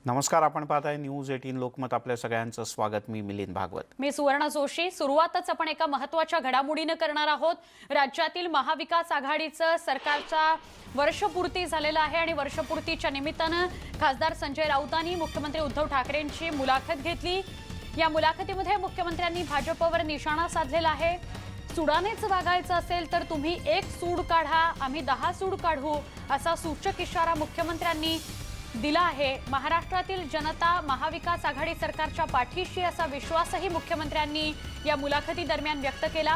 नमस्कार, आपण पाहताय न्यूज 18 लोकमत. आपल्या सगळ्यांचं स्वागत. मी मिलिंद भागवत. मी सुवर्ण जोशी. सुरुवातच आपण एका महत्त्वाच्या घडामोडीने करणार आहोत. राज्यातील महाविकास आघाडीचं सरकारचा वर्षपूर्ती झालेला आहे आणि वर्षपूर्तीच्या निमित्तानं खासदार संजय राऊतांनी मुख्यमंत्री उद्धव ठाकरेंची मुलाखत घेतली. या मुलाखतीमध्ये मुख्यमंत्र्यांनी भाजपवर निशाणा साधलेला आहे. सुडानेच वागायचं असेल तर तुम्ही एक सूड काढा, आम्ही 10 सूड काढू, असा सूचक इशारा मुख्यमंत्र्यांनी दिला आहे. महाराष्ट्रातील जनता महाविकास आघाडी सरकारच्या पाठीशी असा विश्वासही मुख्यमंत्र्यांनी या मुलाखती दरम्यान व्यक्त केला.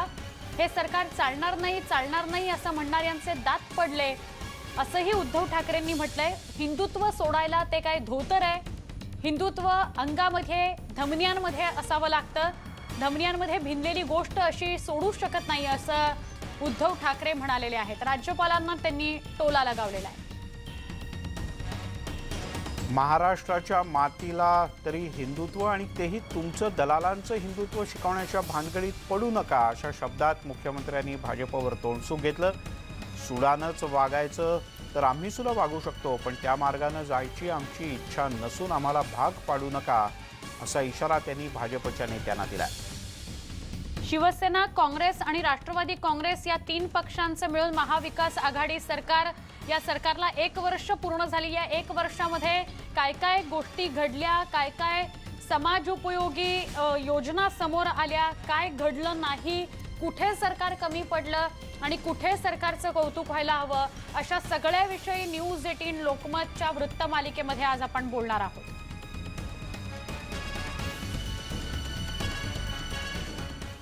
हे सरकार चालणार नाही असं म्हणणाऱ्यांचे दात पडले, असंही उद्धव ठाकरेंनी म्हटलंय. हिंदुत्व सोडायला ते काय धोतर आहे? हिंदुत्व अंगामध्ये धमन्यांमध्ये असावं लागतं. धमन्यांमध्ये भिनलेली गोष्ट अशी सोडू शकत नाही, असं उद्धव ठाकरे म्हणालेले आहेत. राज्यपालांना त्यांनी टोला लगावलेला आहे. महाराष्ट्राच्या मातीला तरी हिंदुत्व, आणि तेही तुमचं दलालांचं हिंदुत्व शिकवण्याच्या भानगडीत पडू नका, अशा शब्दात मुख्यमंत्र्यांनी भाजपवर तोंडसूक घेतलं. सुडानच वागायचं तर आम्ही सुद्धा वागू शकतो, पण त्या मार्गाने जायची आमची इच्छा नसून आम्हाला भाग पाडू नका, असा इशारा त्यांनी भाजपच्या नेत्यांना दिला. शिवसेना, काँग्रेस आणि राष्ट्रवादी काँग्रेस या 3 पक्षांचं मिळून महाविकास आघाडी सरकार, या सरकारला 1 वर्ष पूर्ण झाली. या 1 वर्षामध्ये काय काय गोष्टी घडल्या, काय काय समाजोपयोगी योजना समोर आल्या, काय घडलं नाही, कुठे सरकार कमी पडलं आणि कुठे सरकारचं कौतुक व्हायला हवं, अशा सगळ्या विषयी न्यूज 18 लोकमतच्या वृत्तमालिकेमध्ये आज आपण बोलणार आहोत.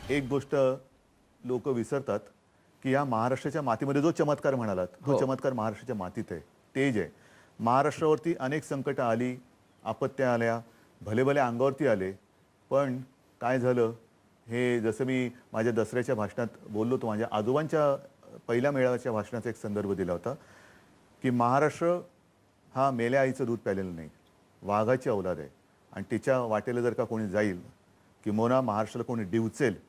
एक गोष्ट लोक विसरतात की या महाराष्ट्राच्या मातीमध्ये जो चमत्कार म्हणालात, तो चमत्कार महाराष्ट्राच्या मातीत आहे. तेज आहे. महाराष्ट्रावरती अनेक संकटं आली, आपत्त्या आल्या, भले भले अंगावरती आले, पण काय झालं हे जसं मी माझ्या दसऱ्याच्या भाषणात बोललो होतो, माझ्या आजोबांच्या पहिल्या मेळाव्याच्या भाषणाचा एक संदर्भ दिला होता की महाराष्ट्र हा मेल्या आईचं दूध प्यालेलं नाही, वाघाची औलाद आहे. आणि तिच्या वाटेला जर का कोणी जाईल, किंबहुना महाराष्ट्राला कोणी डिवचेल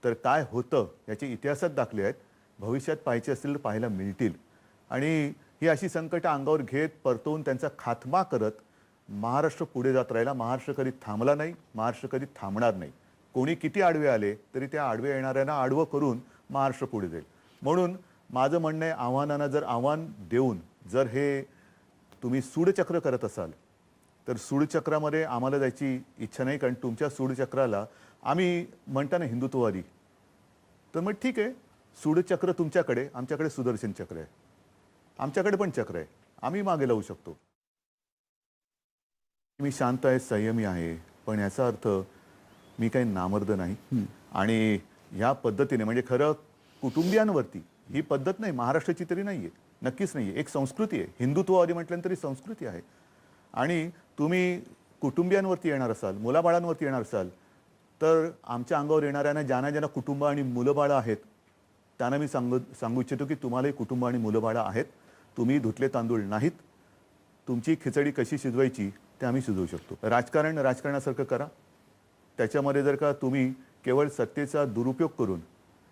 तर काय होतं याचे इतिहासात दाखले आहेत. भविष्यात पाहायचे असतील तर पाहायला मिळतील. आणि ही अशी संकटं अंगावर घेत परतवून त्यांचा खात्मा करत महाराष्ट्र पुढे जात राहिला. महाराष्ट्र कधी थांबला नाही, महाराष्ट्र कधी थांबणार नाही. कोणी किती आडवे आले तरी त्या आडवे येणाऱ्यांना आडवं करून महाराष्ट्र पुढे जाईल. म्हणून माझं म्हणणं आहे, आव्हानांना जर आव्हान देऊन जर हे तुम्ही सूडचक्र करत असाल तर सूडचक्रामध्ये आम्हाला जायची इच्छा नाही. कारण तुमच्या सूडचक्राला आम्ही म्हणता ना हिंदुत्ववादी, तर मग ठीक आहे, सूडचक्र तुमच्याकडे, आमच्याकडे सुदर्शन चक्र आहे, आमच्याकडे पण चक्र आहे, आम्ही मागे लावू शकतो. मी शांत आहे, संयमी आहे, पण याचा अर्थ मी काही नामर्द नाही. आणि ह्या पद्धतीने म्हणजे खरं कुटुंबियांवरती ही पद्धत नाही, महाराष्ट्राची तरी नाही आहे, नक्कीच नाही आहे. एक संस्कृती आहे, हिंदुत्ववादी म्हटल्यानंतर ही संस्कृती आहे. आणि तुम्ही कुटुंबियांवरती येणार असाल, मुलाबाळांवरती येणार असाल, तर आमच्या अंगावर येणाऱ्यांना, ज्यांना कुटुंब आणि मुलंबाळं आहेत, त्यांना मी सांगू इच्छितो की तुम्हालाही कुटुंब आणि मुलंबाळं आहेत. तुम्ही धुतले तांदूळ नाहीत. तुमची खिचडी कशी शिजवायची ते आम्ही शिजवू शकतो. राजकारण राजकारणासारखं करा. त्याच्यामध्ये जर का तुम्ही केवळ सत्तेचा दुरुपयोग करून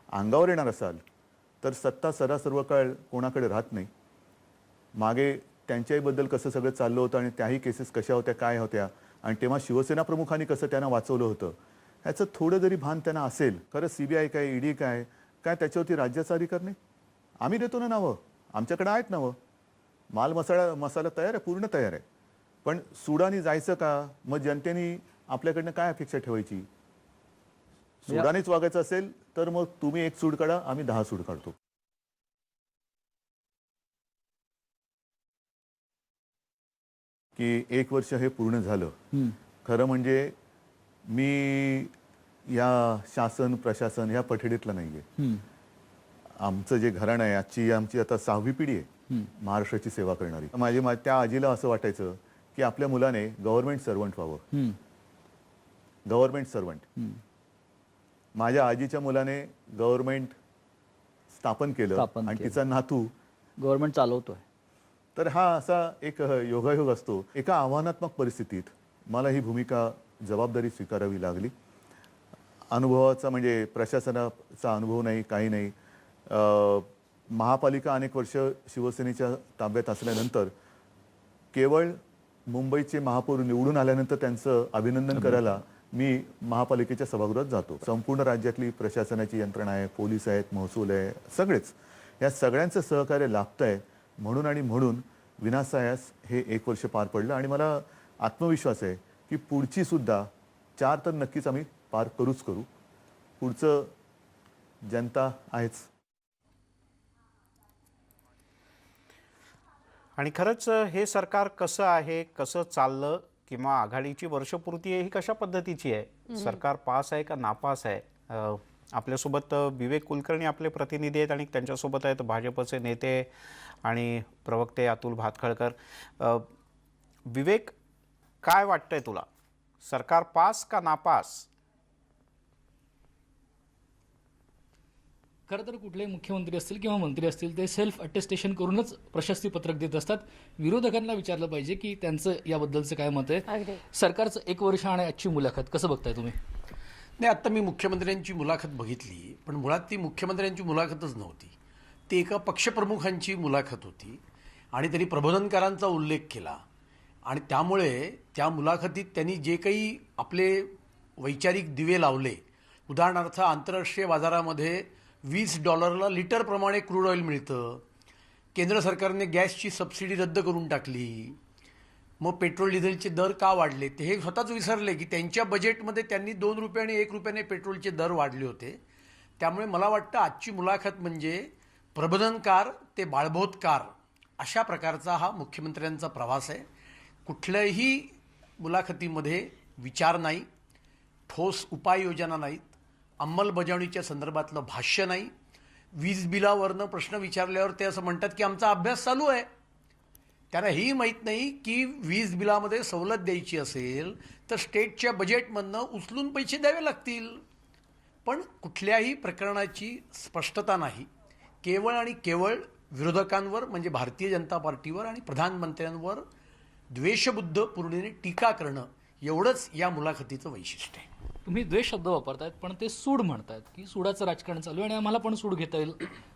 अंगावर येणार असाल तर सत्ता सर्व काळ कोणाकडे राहत नाही. मागे त्यांच्याबद्दल कसं सगळं चाललं होतं आणि त्याही केसेस कशा होत्या, काय होत्या, आणि तेव्हा शिवसेना प्रमुखांनी कसं त्यांना वाचवलं होतं, ह्याचं थोडं जरी भान त्यांना असेल. खरं CBI काय, ED काय, त्याच्यावरती राज्याचा अधिकार नाही. आम्ही देतो ना नावं, आमच्याकडे आहेत नावं, मसाला तयार आहे, पूर्ण तयार आहे. पण सुडाने जायचं का? मग जनतेने आपल्याकडनं काय अपेक्षा ठेवायची? सुडानेच वागायचं असेल तर मग तुम्ही 1 सूड काढा, आम्ही 10 सूड काढतो. की 1 वर्ष हे पूर्ण झालं. खरं म्हणजे मी या शासन प्रशासन या पठडीतला नाहीये. आमचं जे घराणं आहे, आमची आता 6वी पिढी आहे महाराष्ट्राची सेवा करणारी. त्या आजीला असं वाटायचं की आपल्या मुलाने गव्हर्नमेंट सर्वंट व्हावं. Government servant. माझ्या आजीच्या मुलाने गव्हर्नमेंट स्थापन केलं आणि तिचा नातू गव्हर्नमेंट चालवतोय. तर हा असा एक योगायोग असतो. एका आव्हानात्मक परिस्थितीत मला ही भूमिका, जबाबदारी स्वीकारावी लागली. अनुभवाचा म्हणजे प्रशासनाचा अनुभव नाही, काही नाही. महापालिका अनेक वर्ष शिवसेनेच्या ताब्यात असल्यानंतर केवळ मुंबईचे महापौर निवडून आल्यानंतर त्यांचं अभिनंदन करायला मी महापालिकेच्या सभागृहात जातो. संपूर्ण राज्यातली प्रशासनाची यंत्रणा आहे, पोलीस आहेत, महसूल आहे, सगळेच या सगळ्यांचं सहकार्य लाभतंय म्हणून विनासायास हे 1 वर्ष पार पडलं आणि मला आत्मविश्वास आहे की पुढची सुद्धा 4 तर नक्कीच आम्ही पार करूच करू. पुढचं जनता आहेच. आणि खरंच हे सरकार कसं आहे, कसं चाललं, किंवा आघाडीची वर्षपूर्ती आहे ही कशा पद्धतीची आहे, सरकार पास आहे का नापास आहे? आपल्यासोबत विवेक कुलकर्णी आपले प्रतिनिधी आहेत आणि त्यांच्यासोबत आहेत भाजपचे नेते आणि प्रवक्ते अतुल भातखळकर. विवेक, काय वाटतंय तुला, सरकार पास का नापास? खरं तर कुठलेही मुख्यमंत्री असतील किंवा मंत्री असतील ते सेल्फ अटेस्टेशन करूनच प्रशस्ती पत्रक देत असतात. विरोधकांना विचारलं पाहिजे की त्यांचं याबद्दलचं काय मत आहे. सरकारचं 1 वर्ष आणि आजची मुलाखत कसं बघताय तुम्ही? नाही, आत्ता मी मुख्यमंत्र्यांची मुलाखत बघितली, पण मुळात ती मुख्यमंत्र्यांची मुलाखतच नव्हती. ती एका पक्षप्रमुखांची मुलाखत होती आणि त्यांनी प्रबोधनकारांचा उल्लेख केला आणि त्यामुळे त्या मुलाखतीत त्यांनी जे काही आपले वैचारिक दिवे लावले, उदाहरणार्थ आंतरराष्ट्रीय बाजारामध्ये $20 लिटरप्रमाणे क्रूड ऑइल मिळतं, केंद्र सरकारने गॅसची सबसिडी रद्द करून टाकली, मग पेट्रोल डिझेलचे दर का वाढले ते हे स्वतःच विसरले की त्यांच्या बजेटमध्ये त्यांनी 2 रुपये आणि 1 रुपयाने पेट्रोलचे दर वाढले होते. त्यामुळे मला वाटतं आजची मुलाखत म्हणजे प्रबोधनकार ते बाळबोधकार अशा प्रकारचा हा मुख्यमंत्र्यांचा प्रवास आहे. कुठल्याही मुलाखतीमध्ये विचार नाही, ठोस उपाययोजना नाहीत, अंमलबजावणीच्या संदर्भातलं भाष्य नाही. वीज बिलावरनं प्रश्न विचारल्यावर ते असं म्हणतात की आमचा अभ्यास चालू आहे. त्यांना ही माहीत नाही की वीज बिलामध्ये सवलत द्यायची असेल तर स्टेटच्या बजेटमधनं उचलून पैसे द्यावे लागतील. पण कुठल्याही प्रकरणाची स्पष्टता नाही. केवळ आणि केवळ विरोधकांवर म्हणजे भारतीय जनता पार्टीवर आणि प्रधानमंत्र्यांवर द्वेषबुद्ध पूर्णेने टीका करणं एवढंच या मुलाखतीचं वैशिष्ट्य आहे. तुम्ही द्वेष शब्द वापरतायत पण ते सूड म्हणतायत की सूडाचं राजकारण चालू आहे आणि आम्हाला पण सूड घेता येईल,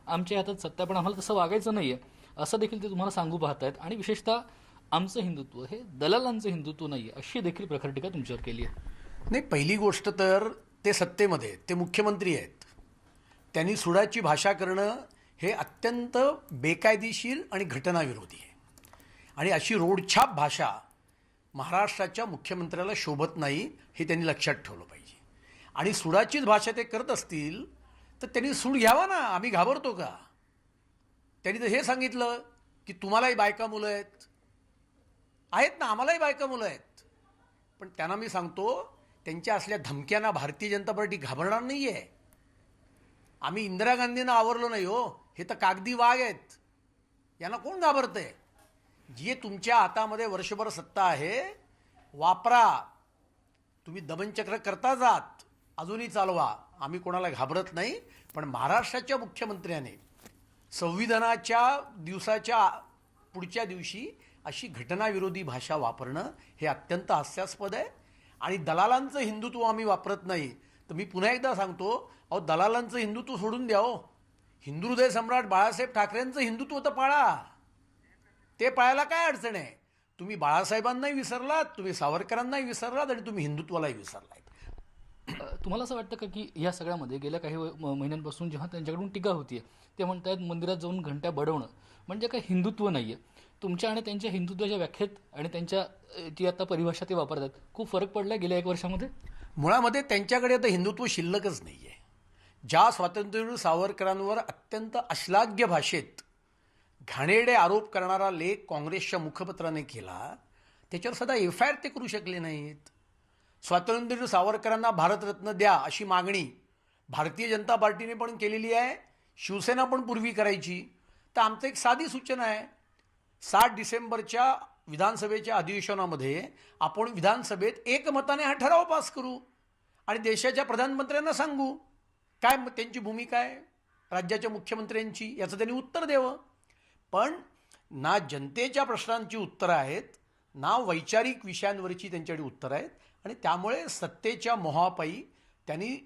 आमच्या हातात सत्ता, पण आम्हाला तसं वागायचं नाहीये असं देखील ते तुम्हाला सांगू पाहतायत. आणि विशेषतः आमचं हिंदुत्व हे दलालांचं हिंदुत्व नाही अशी देखील प्रखर टीका तुमच्यावर केली आहे. नाही, पहिली गोष्ट तर ते सत्तेमध्ये आहेत, ते मुख्यमंत्री आहेत, त्यांनी सुडाची भाषा करणं हे अत्यंत बेकायदेशीर आणि घटनाविरोधी आहे आणि अशी रोडछाप भाषा महाराष्ट्राच्या मुख्यमंत्र्याला शोभत नाही हे त्यांनी लक्षात ठेवलं पाहिजे. आणि सुडाचीच भाषा ते करत असतील तर त्यांनी सूड घ्यावा ना, आम्ही घाबरतो का? त्यांनी तर हे सांगितलं की तुम्हालाही बायका मुलं आहेत ना, आम्हालाही बायका मुलं आहेत. पण त्यांना मी सांगतो त्यांच्या असल्या धमक्यांना भारतीय जनता पार्टी घाबरणार नाही आहे. आम्ही इंदिरा गांधींना आवरलो नाही हो, हे तर कागदी वाघ आहेत, यांना कोण घाबरतंय? जे तुमच्या हातामध्ये वर्षभर सत्ता आहे वापरा, तुम्ही दमनचक्र करता जात, अजूनही चालवा, आम्ही कोणाला घाबरत नाही. पण महाराष्ट्राच्या मुख्यमंत्र्याने संविधानाच्या दिवसाच्या पुढच्या दिवशी अशी घटनाविरोधी भाषा वापरणं हे अत्यंत हास्यास्पद आहे. आणि दलालांचं हिंदुत्व आम्ही वापरत नाही तर मी पुन्हा एकदा सांगतो, अहो दलालांचं हिंदुत्व सोडून द्या हो, हिंदू हृदय सम्राट बाळासाहेब ठाकरेंचं हिंदुत्व तर पाळा, ते पाळायला काय अडचण आहे? तुम्ही बाळासाहेबांनाही विसरलात, तुम्ही सावरकरांनाही विसरलात आणि तुम्ही हिंदुत्वालाही विसरलात. तुम्हाला असं वाटतं का की या सगळ्यामध्ये गेल्या काही महिन्यांपासून जेव्हा त्यांच्याकडून टीका होतीये ते म्हणतात मंदिरात जाऊन घंट्या बडवणं म्हणजे काही हिंदुत्व नाहीये. तुमच्या आणि त्यांच्या हिंदुत्वाच्या व्याख्येत आणि त्यांच्या जी आता परिभाषा ते वापरतात खूप फरक पडला गेल्या 1 वर्षामध्ये? मुळामध्ये त्यांच्याकडे आता हिंदुत्व शिल्लकच नाही आहे. ज्या स्वातंत्र्यवीर सावरकरांवर अत्यंत अश्लाघ्य भाषेत घाणेरडे आरोप करणारा लेख काँग्रेसच्या मुखपत्राने केला त्याच्यावर सध्या FIR ते करू शकले नाहीत. स्वातंत्र्यवीर सावरकरांना भारतरत्न द्या अशी मागणी भारतीय जनता पार्टीने पण केलेली आहे, शिवसेना पण पूर्वी करायची. तर आमचं एक साधी सूचना आहे, 7 डिसेंबरच्या विधानसभेच्या अधिवेशनामध्ये आपण विधानसभेत एकमताने हा ठराव पास करू आणि देशाच्या प्रधानमंत्र्यांना सांगू काय त्यांची भूमिका आहे, राज्याच्या मुख्यमंत्र्यांची, याचं त्यांनी उत्तर द्यावं. पण ना जनतेच्या प्रश्नांची उत्तरं आहेत ना वैचारिक विषयांवरची त्यांच्याकडे उत्तरं आहेत. आणि त्यामुळे सत्तेच्या मोहापायी त्यांनी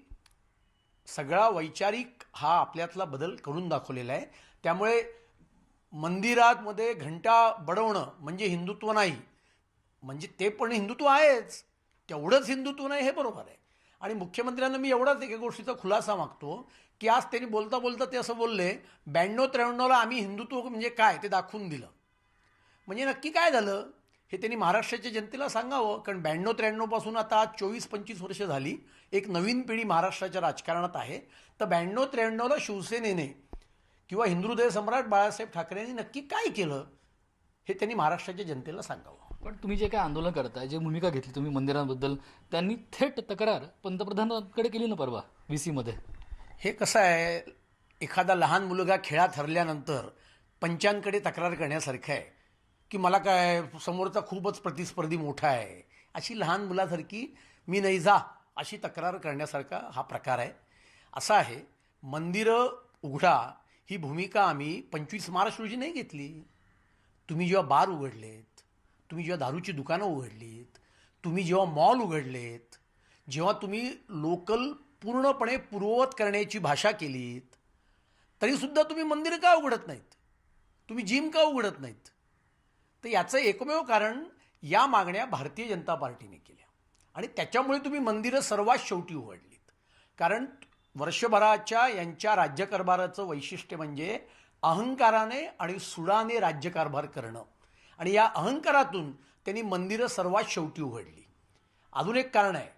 सगळा वैचारिक हा आपल्यातला बदल करून दाखवलेला आहे. त्यामुळे मंदिरामध्ये घंटा बडवणं म्हणजे हिंदुत्व नाही, म्हणजे ते पण हिंदुत्व आहेच, तेवढंच हिंदुत्व नाही हे बरोबर आहे. आणि मुख्यमंत्र्यांना मी एवढाच एका गोष्टीचा खुलासा मागतो की आज त्यांनी बोलता बोलता ते असं बोलले 92-93ला आम्ही हिंदुत्व म्हणजे काय ते दाखवून दिलं. म्हणजे नक्की काय झालं हे त्यांनी महाराष्ट्राच्या जनतेला सांगावं. कारण 92-93 पासून आता आज 24-25 वर्ष झाली, एक नवीन पिढी महाराष्ट्राच्या राजकारणात आहे. तर 92-93ला शिवसेनेने किंवा हिंदुहृदय सम्राट बाळासाहेब ठाकरेंनी नक्की काय केलं हे त्यांनी महाराष्ट्राच्या जनतेला सांगावं. पण तुम्ही जे काय आंदोलन करताय, जे भूमिका घेतली तुम्ही मंदिरांबद्दल, त्यांनी थेट तक्रार पंतप्रधानांकडे केली ना परवा VC मध्ये. हे कसं आहे, एखादा लहान मुलगा खेळात हरल्यानंतर पंचांकडे तक्रार करण्यासारखं आहे की मला काय समोरचा खूपच प्रतिस्पर्धी मोठा आहे, अशी लहान मुलासारखी मी नाही जा अशी तक्रार करण्यासारखा हा प्रकार आहे. असा आहे, मंदिरं उघडा ही भूमिका आम्ही 25 मार्च रोजी नाही घेतली. तुम्ही जेव्हा बार उघडलेत, तुम्ही जेव्हा दारूची दुकानं उघडलीत, तुम्ही जेव्हा मॉल उघडलेत, जेव्हा तुम्ही लोकल पूर्णपणे पूर्ववत करण्याची भाषा केलीत, तरीसुद्धा तुम्ही मंदिरं का उघडत नाहीत, तुम्ही जिम का उघडत नाहीत. तर याचं एकमेव कारण या मागण्या भारतीय जनता पार्टीने केल्या आणि त्याच्यामुळे तुम्ही मंदिरं सर्वात शेवटी उघडलीत. कारण वर्षभराच्या यांच्या राज्यकारभाराचं वैशिष्ट्य म्हणजे अहंकाराने आणि सुडाने राज्यकारभार करणं आणि या अहंकारातून त्यांनी मंदिरं सर्वात शेवटी उघडली. अजून एक कारण आहे,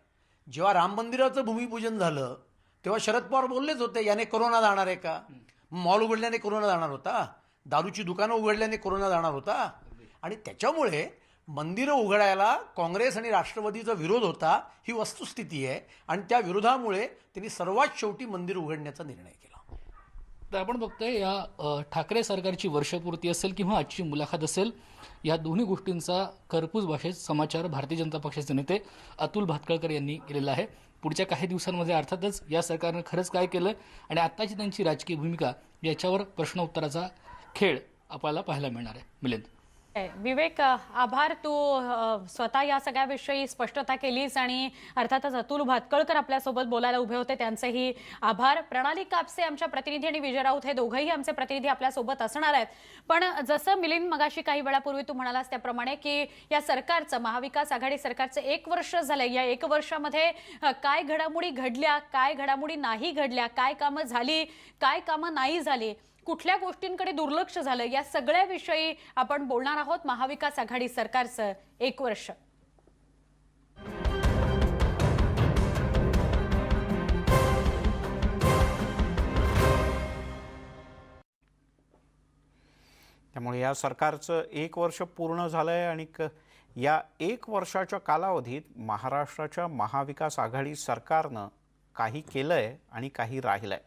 जेव्हा राम मंदिराचं भूमिपूजन झालं तेव्हा शरद पवार बोललेच होते याने कोरोना जाणार आहे का. मॉल उघडल्याने कोरोना जाणार होता, दारूची दुकानं उघडल्याने कोरोना जाणार होता. आणि त्याच्यामुळे मंदिरं उघडायला काँग्रेस आणि राष्ट्रवादीचा विरोध होता, ही वस्तुस्थिती आहे. आणि त्या विरोधामुळे त्यांनी सर्वात शेवटी मंदिर उघडण्याचा निर्णय केला. तर आपण बघतोय या ठाकरे सरकारची वर्षपूर्ती असेल किंवा आजची मुलाखत असेल, या दोन्ही गोष्टींचा खरपूस भाषेत समाचार भारतीय जनता पक्षाचे नेते अतुल भातखळकर यांनी केलेला आहे. पुढच्या काही दिवसांमध्ये अर्थातच या सरकारनं खरंच काय केलं आणि आत्ताची त्यांची राजकीय भूमिका याच्यावर प्रश्न उत्तराचा खेळ आपल्याला पाहायला मिळणार आहे. मिलिंद. विवेक, आभार. तू स्वतः या सगळ्याविषयी स्पष्टता केलीस आणि अर्थातच अतुल भातखळकर आपल्यासोबत बोलायला उभे होते, त्यांचेही आभार. प्रणाली कापसे आमच्या प्रतिनिधी आणि विजय राऊत हे दोघंही आमचे प्रतिनिधी आपल्यासोबत असणार आहेत. पण जसं मिलिंद मगाशी काही वेळापूर्वी तू म्हणालास त्याप्रमाणे की या सरकारचं, महाविकास आघाडी सरकारचं 1 वर्ष झालंय, या 1 वर्षामध्ये काय घडामोडी घडल्या, काय घडामोडी नाही घडल्या, काय कामं झाली, काय कामं नाही झाली, कुठल्या गोष्टींकडे दुर्लक्ष झालं, या सगळ्याविषयी आपण बोलणार आहोत. महाविकास आघाडी सरकारचं 1 वर्ष. त्यामुळे या सरकारचं 1 वर्ष पूर्ण झालंय आणि या 1 वर्षाच्या कालावधीत महाराष्ट्राच्या महाविकास आघाडी सरकारनं काही केलंय आणि काही राहिलंय.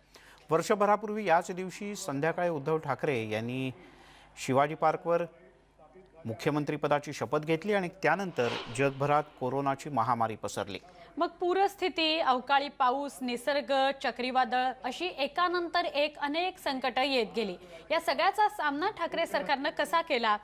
वर्षभरापूर्वी याच दिवशी संध्याकाळी उद्धव ठाकरे यांनी शिवाजी पार्कवर मुख्यमंत्रीपदाची शपथ घेतली आणि त्यानंतर जगभरात कोरोनाची महामारी पसरली. मग पूरस्थिती, अवकाळी पाऊस, निसर्ग चक्रीवादळ अशी एकानंतर एक अनेक संकटं येत गेली. या सगळ्याचा सामना ठाकरे सरकारनं कसा केला?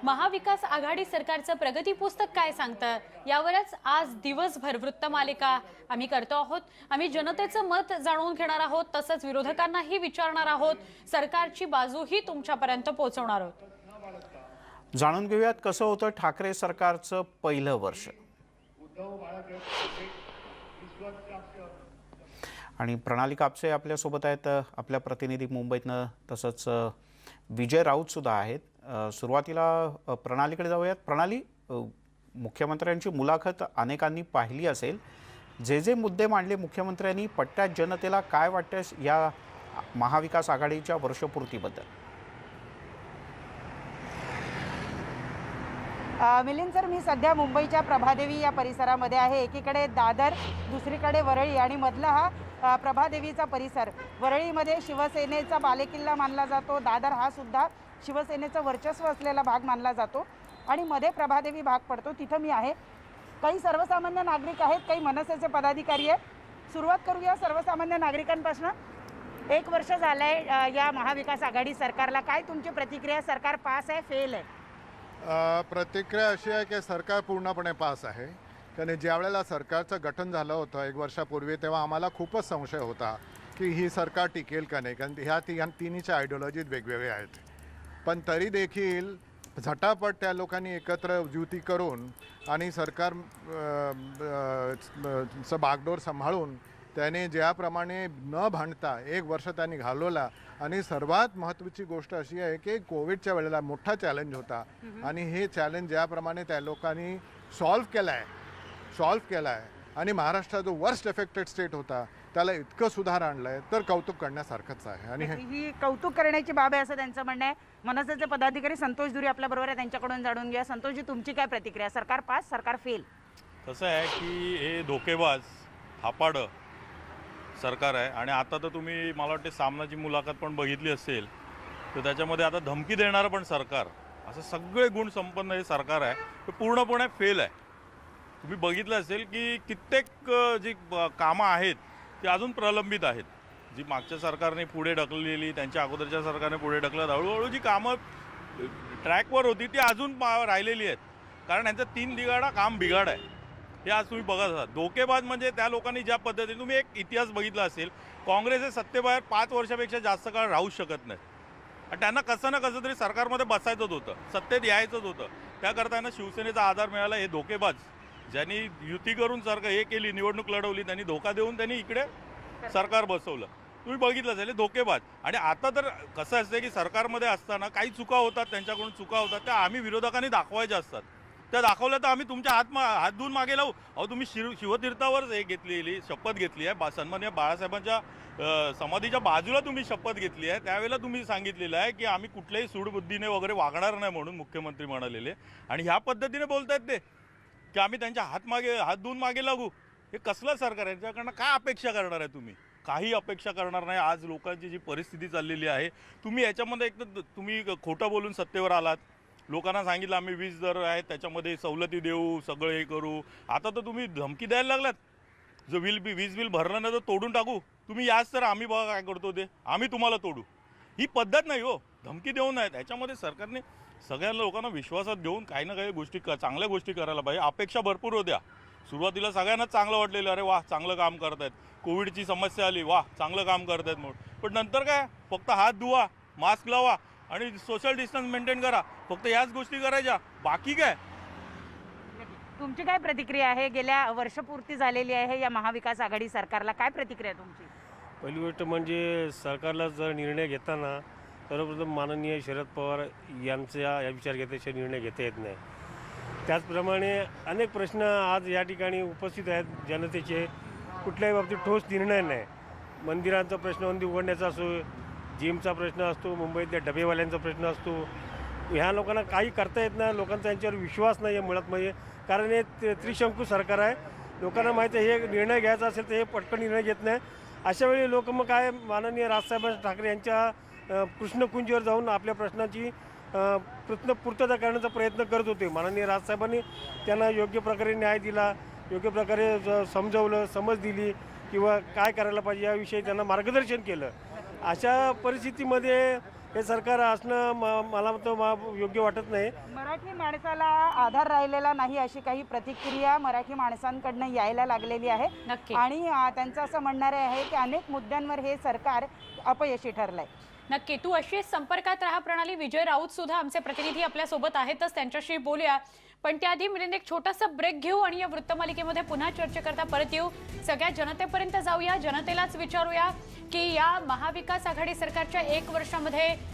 महाविकास आघाडी सरकारचं प्रगती पुस्तक काय सांगतं, यावरच आज दिवसभर वृत्तमालिका आम्ही करतो आहोत. आम्ही जनतेचं मत जाणून घेणार आहोत, तसंच विरोधकांनाही विचारणार आहोत, सरकारची बाजूही तुमच्यापर्यंत पोहोचवणार आहोत. जाणून घेऊयात कसं होतं ठाकरे सरकारचं पहिलं वर्ष. आणि प्रणाली कापसे आपल्यासोबत आहेत, आपल्या प्रतिनिधी मुंबईतनं, तसंच विजय राऊत सुद्धा आहेत. सुरुवातीला प्रणालीकडे जाऊयात. प्रणाली, मुख्यमंत्र्यांची मुलाखत अनेकांनी पाहिली असेल. जे मुद्दे मांडले मुख्यमंत्र्यांनी, पट्ट्यात जनतेला काय वाटतं या महाविकास आघाडीच्या वर्षपूर्तीबद्दल? मिलिंद सर, मी सध्या मुंबईच्या प्रभादेवी या परिसरामध्ये आहे. एकीकडे दादर, दुसरीकडे वरळी आणि मधला हा प्रभादेवीचा परिसर. वरळीमध्ये शिवसेनेचा बालेकिल्ला मानला जातो, दादर हा सुद्धा शिवसेनेचं वर्चस्व असलेला भाग मानला जातो आणि मध्ये प्रभादेवी भाग पडतो, तिथं मी आहे. काही सर्वसामान्य नागरिक आहेत, काही मनसेचे पदाधिकारी आहेत. सुरुवात करूया सर्वसामान्य नागरिकांपासून. 1 वर्ष झालं आहे या महाविकास आघाडी सरकारला, काय तुमची प्रतिक्रिया? सरकार पास आहे, फेल आहे? प्रतिक्रिया अशी आहे की सरकार पूर्णपणे पास आहे. कारण ज्या वेळेला सरकारचं गठन झालं होतं 1 वर्षापूर्वी, तेव्हा आम्हाला खूपच संशय होता की ही सरकार टिकेल का नाही, कारण ह्या तिन्हीच्या आयडिओलॉजीज वेगवेगळ्या आहेत. पण तरी देखील झटापट त्या लोकांनी एकत्र युती करून आणि सरकार चं बागडोर सांभाळून त्याने ज्याप्रमाणे न भांडता 1 वर्ष त्यांनी घालवला. आणि सर्वात महत्त्वाची गोष्ट अशी आहे की कोविडच्या वेळेला मोठा चॅलेंज होता आणि हे चॅलेंज ज्याप्रमाणे त्या लोकांनी सॉल्व्ह केला आहे आणि महाराष्ट्र जो वर्स्ट एफेक्टेड स्टेट होता त्याला इतकं सुधार आणलं आहे तर कौतुक करण्यासारखंच आहे. आणि ही कौतुक करण्याची बाब आहे असं त्यांचं म्हणणं आहे. मनसेचे पदाधिकारी संतोष दुरी आपल्याबरोबर आहे, त्यांच्याकडून जाणून घ्या. संतोषजी, तुमची काय प्रतिक्रिया? सरकार पास, सरकार फेल? कसं आहे की हे धोकेबाज थापाडं सरकार आहे. आणि आता तर तुम्ही मला वाटते सामनाची मुलाखत पण बघितली असेल तर त्याच्यामध्ये आता धमकी देणारं पण सरकार, असं सगळे गुण संपन्न हे सरकार आहे ते पूर्णपणे फेल आहे. तुम्ही बघितलं असेल की कित्येक जी कामं आहेत ती अजून प्रलंबित आहेत. जी मागच्या सरकारने पुढे ढकललेली, त्यांच्या अगोदरच्या सरकारने पुढे ढकलत, हळूहळू जी कामं ट्रॅकवर होती ती अजून राहिलेली आहेत. कारण यांचं 3 दिगाडा काम बिघाड आहे हे आज तुम्ही बघत आहात. धोकेबाज म्हणजे त्या लोकांनी ज्या पद्धतीने, तुम्ही एक इतिहास बघितला असेल, काँग्रेस हे सत्तेबाहेर 5 वर्षापेक्षा जास्त काळ राहू शकत नाही आणि त्यांना कसं ना कसं तरी सरकारमध्ये बसायचंच होतं, सत्तेत यायचंच होतं. त्याकरता त्यांना शिवसेनेचा आधार मिळाला. हे धोकेबाज ज्यांनी युती करून सरकार हे केली, निवडणूक लढवली, त्यांनी धोका देऊन त्यांनी इकडे सरकार बसवलं. तुम्ही बघितलं असेल धोकेबाज. आणि आता तर कसं असतं की सरकारमध्ये असताना काही चुका होतात, त्यांच्याकडून चुका होतात, त्या आम्ही विरोधकांनी दाखवायच्या असतात. त्या दाखवल्या तर आम्ही तुमच्या हात धुवून मागे लावू. अहो, तुम्ही शिवतीर्थावर हे घेतलेली शपथ घेतली आहे, सन्माननीय बाळासाहेबांच्या समाधीच्या बाजूला तुम्ही शपथ घेतली आहे. त्यावेळेला तुम्ही सांगितलेलं आहे की आम्ही कुठल्याही सूडबुद्धीने वगैरे वागणार नाही म्हणून मुख्यमंत्री म्हणालेले. आणि ह्या पद्धतीने बोलतायत ते की आम्ही त्यांच्या हात धुवून मागे लागू. हे कसलं सरकार आहे? यांच्याकडनं काय अपेक्षा करणार आहे तुम्ही? काही अपेक्षा करणार नाही. आज लोकांची जी परिस्थिती चाललेली आहे, तुम्ही याच्यामध्ये एक तर तुम्ही खोटं बोलून सत्तेवर आलात. लोकांना सांगितलं आम्ही वीज दर आहे त्याच्यामध्ये सवलती देऊ, सगळं हे करू. आता तर तुम्ही धमकी द्यायला लागलात, जो वीज बिल भरलं नाही तर तोडून टाकू. तुम्ही याच तर आम्ही बघा काय करतो ते, आम्ही तुम्हाला तोडू. ही पद्धत नाही हो, धमकी देऊ नये. त्याच्यामध्ये सरकारने सगळ्या लोकांना विश्वासात घेऊन काही ना काही गोष्टी चांगल्या गोष्टी करायला पाहिजे. अपेक्षा भरपूर होत्या. सुरुवातीला सगळ्यांनाच चांगलं वाटलेलं, अरे वाह चांगलं काम करतायत. कोविडची समस्या आली, वाह चांगलं काम करतायत म्हणून. पण नंतर काय, फक्त हात धुवा, मास्क लावा आणि सोशल डिस्टन्स मेंटेन करा, फक्त याच गोष्टी करायच्या, बाकी काय. तुमची काय प्रतिक्रिया आहे? गेल्या वर्षपूर्ती झालेली आहे या महाविकास आघाडी सरकारला, काय प्रतिक्रिया तुमची? पहिली गोष्ट म्हणजे सरकारला जर निर्णय घेताना सर्वप्रथम माननीय शरद पवार यांचा या विचार घेतल्याशिवाय निर्णय घेता येत नाही. त्याचप्रमाणे अनेक प्रश्न आज या ठिकाणी उपस्थित आहेत जनतेचे, कुठल्याही बाबतीत ठोस निर्णय नाही. मंदिरांचा प्रश्न मंदिर उघडण्याचा असो, जिमचा प्रश्न असतो, मुंबईतल्या डबेवाल्यांचा प्रश्न असतो, ह्या लोकांना काही करता येत नाही. लोकांचा यांच्यावर विश्वास नाही आहे मुळात म्हणजे. कारण हे त्रिशंकू सरकार आहे. लोकांना माहिती आहे हे निर्णय घ्यायचा असेल तर हे पटकन निर्णय घेत नाही. अशावेळी लोक मग काय, माननीय राजसाहेब ठाकरे यांच्या कृष्णकुंजीवर जाऊन आपल्या प्रश्नाची पूर्तता करण्याचा प्रयत्न करत होते. माननीय राजसाहेबांनी त्यांना योग्य प्रकारे न्याय दिला, योग्य प्रकारे समजवलं, समज दिली किंवा काय करायला पाहिजे याविषयी त्यांना मार्गदर्शन केलं. अशा परिस्थितीमध्ये हे सरकार असणं मला योग्य वाटत नाही. मराठी माणसाला आधार राहिलेला नाही अशी काही प्रतिक्रिया मराठी माणसांकडनं यायला लागलेली आहे. नक्की. आणि त्यांचं असं म्हणणारे आहे की अनेक मुद्द्यांवर हे सरकार अपयशी ठरलंय. नक्की. तू अशीच संपर्कात राहा प्रणाली. विजय राऊत सुद्धा आमचे प्रतिनिधी आपल्या सोबत आहेतच, त्यांच्याशी बोलूया. पण त्याआधी मिलिंद एक छोटासा ब्रेक घेऊ आणि या वृत्तमालिकेमध्ये पुन्हा चर्चेकरता परत येऊ. सगळ्या जनतेपर्यंत जाऊया, जनतेलाच विचारूया की या महाविकास आघाडी सरकारच्या 1 वर्षामध्ये